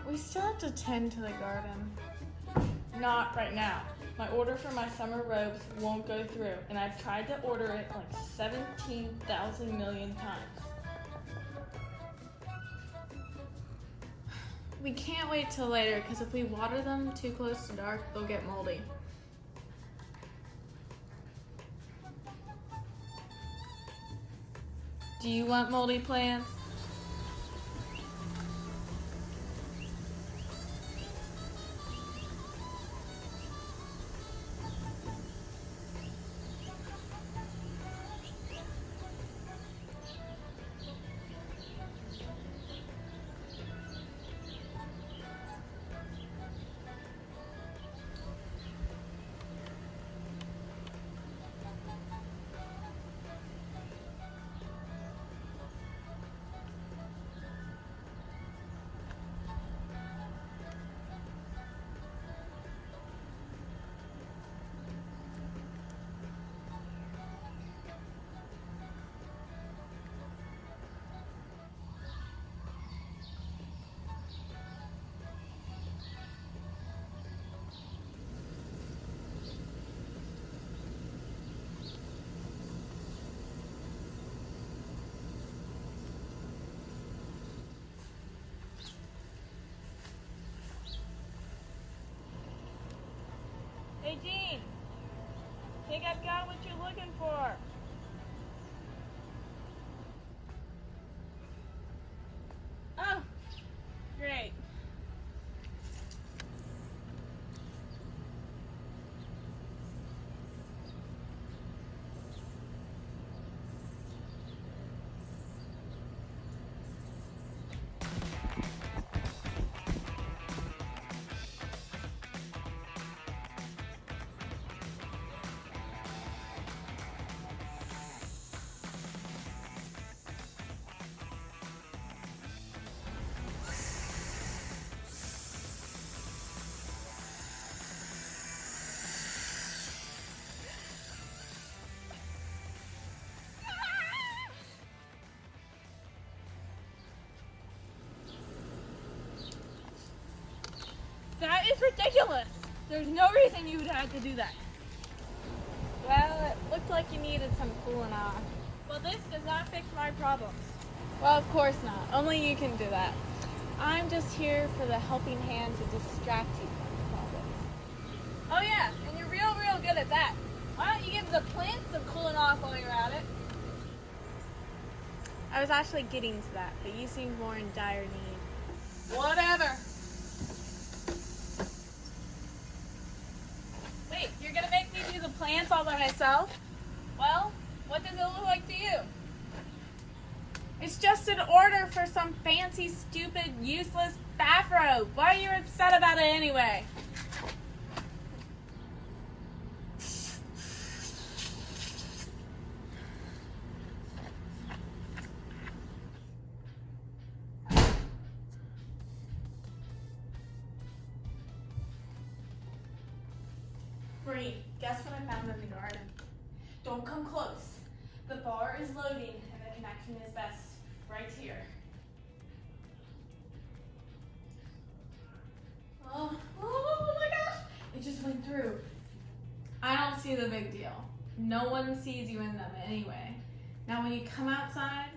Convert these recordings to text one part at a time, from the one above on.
We still have to tend to the garden. Not right now. My order for my summer robes won't go through, and I've tried to order it like 17,000 million times. We can't wait till later, because if we water them too close to dark, they'll get moldy. Do you want moldy plants? Hey, Jean. Think I've got what you're looking for. Oh, great. That is ridiculous. There's no reason you would have to do that. Well, it looked like you needed some cooling off. Well, this does not fix my problems. Well, of course not. Only you can do that. I'm just here for the helping hand to distract you from the problems. Oh yeah, and you're real good at that. Why don't you give the plants some cooling off while you're at it? I was actually getting to that, but you seemed more in dire need. Whatever. Wait, you're gonna make me do the plants all by myself? Well, what does it look like to you? It's just an order for some fancy, stupid, useless bathrobe. Why are you upset about it anyway? Bree, guess what I found in the garden? Don't come close. The bar is loading and the connection is best right here. Oh my gosh! It just went through. I don't see the big deal. No one sees you in them anyway. Now when you come outside,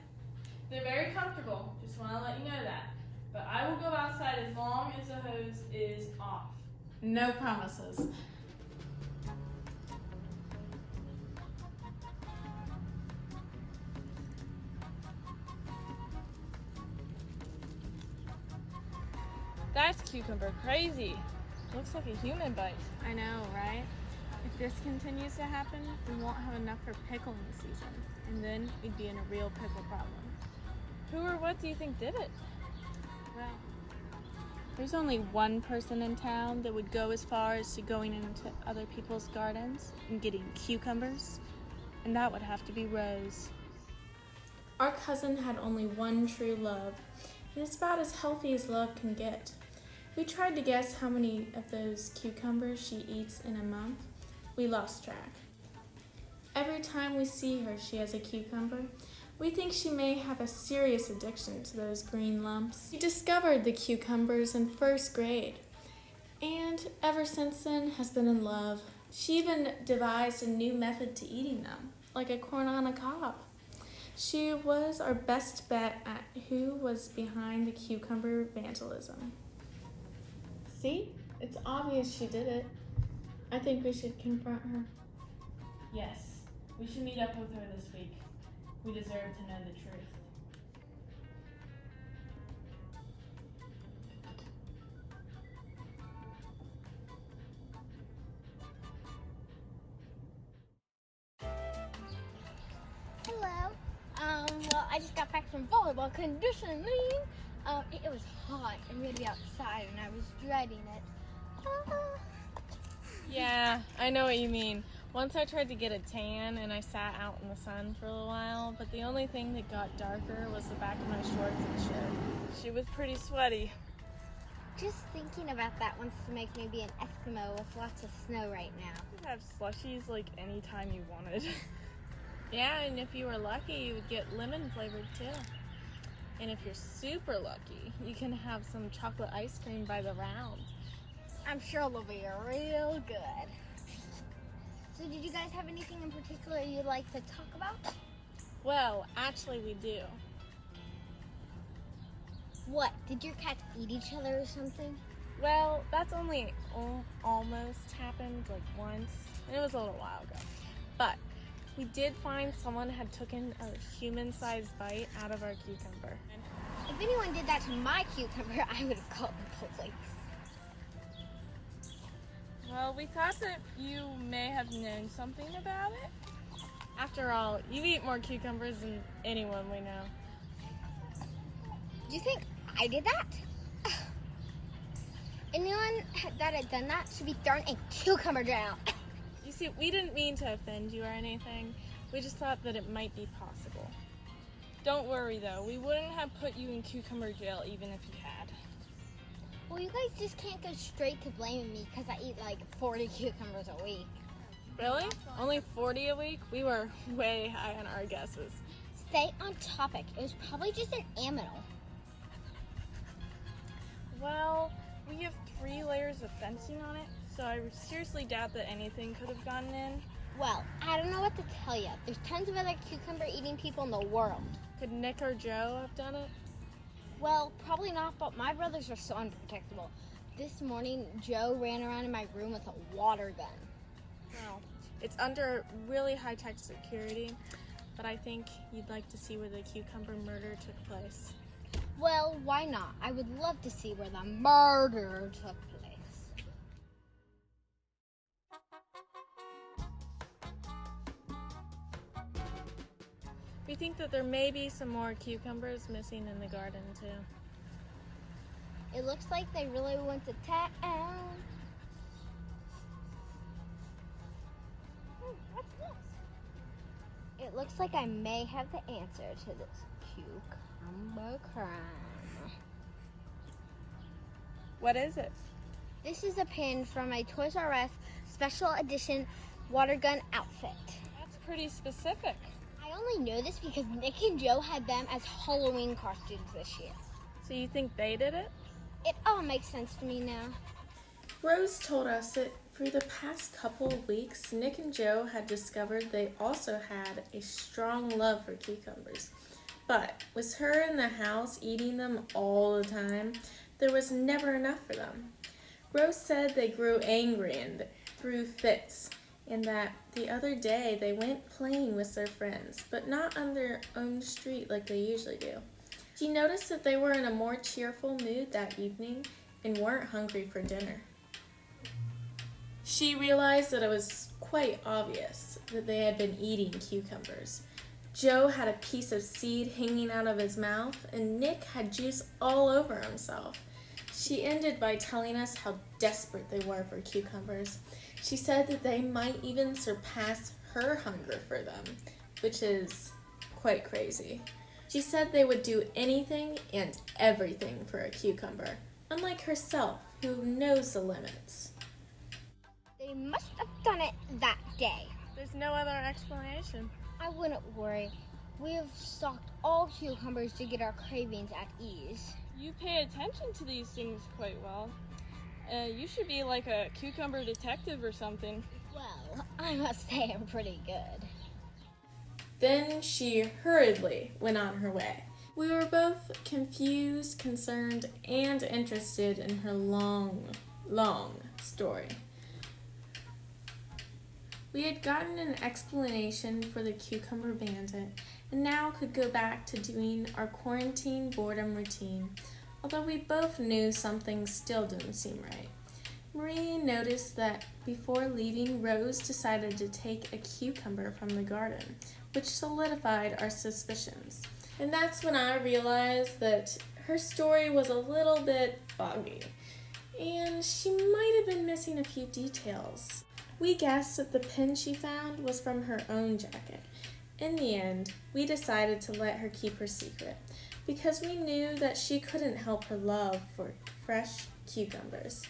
they're very comfortable. Just want to let you know that. But I will go outside as long as the hose is off. No promises. That's cucumber crazy. Looks like a human bite. I know, right? If this continues to happen, we won't have enough for pickling season. And then we'd be in a real pickle problem. Who or what do you think did it? Well, there's only one person in town that would go as far as to going into other people's gardens and getting cucumbers. And that would have to be Rose. Our cousin had only one true love. And it's about as healthy as love can get. We tried to guess how many of those cucumbers she eats in a month. We lost track. Every time we see her, she has a cucumber. We think she may have a serious addiction to those green lumps. She discovered the cucumbers in first grade, and ever since then has been in love. She even devised a new method to eating them, like a corn on a cob. She was our best bet at who was behind the cucumber vandalism. See? It's obvious she did it. I think we should confront her. Yes, we should meet up with her this week. We deserve to know the truth. Hello. Well, I just got back from volleyball conditioning. It was hot and we had to be outside and I was dreading it. Yeah, I know what you mean. Once I tried to get a tan and I sat out in the sun for a little while, but the only thing that got darker was the back of my shorts and shirt. She was pretty sweaty. Just thinking about that wants to make me be an Eskimo with lots of snow right now. You could have slushies like any time you wanted. Yeah, and if you were lucky, you would get lemon flavored too. And if you're super lucky, you can have some chocolate ice cream by the round. I'm sure it'll be real good. So did you guys have anything in particular you'd like to talk about? Well, actually we do. What? Did your cats eat each other or something? Well, that's only almost happened like once, and it was a little while ago. But we did find someone had taken a human-sized bite out of our cucumber. If anyone did that to my cucumber, I would have called the police. Well, we thought that you may have known something about it. After all, you eat more cucumbers than anyone we know. Do you think I did that? Anyone that had done that should be thrown in cucumber jail. You see, we didn't mean to offend you or anything. We just thought that it might be possible. Don't worry though, we wouldn't have put you in cucumber jail even if you had. Well, you guys just can't go straight to blaming me because I eat like 40 cucumbers a week. Really? Only 40 a week? We were way high on our guesses. Stay on topic. It was probably just an aminal. Well, we have 3 layers of fencing on it, so I seriously doubt that anything could have gotten in. Well, I don't know what to tell you. There's tons of other cucumber-eating people in the world. Could Nick or Joe have done it? Well, probably not, but my brothers are so unpredictable. This morning, Joe ran around in my room with a water gun. Well, it's under really high-tech security, but I think you'd like to see where the cucumber murder took place. Well, why not? I would love to see where the murder took place. We think that there may be some more cucumbers missing in the garden, too. It looks like they really went to town. What's this? It looks like I may have the answer to this cucumber crime. What is it? This is a pin from my Toys R Us special edition water gun outfit. That's pretty specific. I only know this because Nick and Joe had them as Halloween costumes this year. So you think they did it? It all makes sense to me now. Rose told us that for the past couple of weeks, Nick and Joe had discovered they also had a strong love for cucumbers. But with her in the house eating them all the time, there was never enough for them. Rose said they grew angry and threw fits, and that the other day they went playing with their friends, but not on their own street like they usually do. She noticed that they were in a more cheerful mood that evening and weren't hungry for dinner. She realized that it was quite obvious that they had been eating cucumbers. Joe had a piece of seed hanging out of his mouth, and Nick had juice all over himself. She ended by telling us how desperate they were for cucumbers. She said that they might even surpass her hunger for them, which is quite crazy. She said they would do anything and everything for a cucumber, unlike herself, who knows the limits. They must have done it that day. There's no other explanation. I wouldn't worry. We've stocked all cucumbers to get our cravings at ease. You pay attention to these things quite well. You should be like a cucumber detective or something. Well, I must say I'm pretty good. Then she hurriedly went on her way. We were both confused, concerned, and interested in her long story. We had gotten an explanation for the cucumber bandit and now could go back to doing our quarantine boredom routine, although we both knew something still didn't seem right. Marie noticed that before leaving, Rose decided to take a cucumber from the garden, which solidified our suspicions. And that's when I realized that her story was a little bit foggy, and she might have been missing a few details. We guessed that the pin she found was from her own jacket. In the end, we decided to let her keep her secret, because we knew that she couldn't help her love for fresh cucumbers.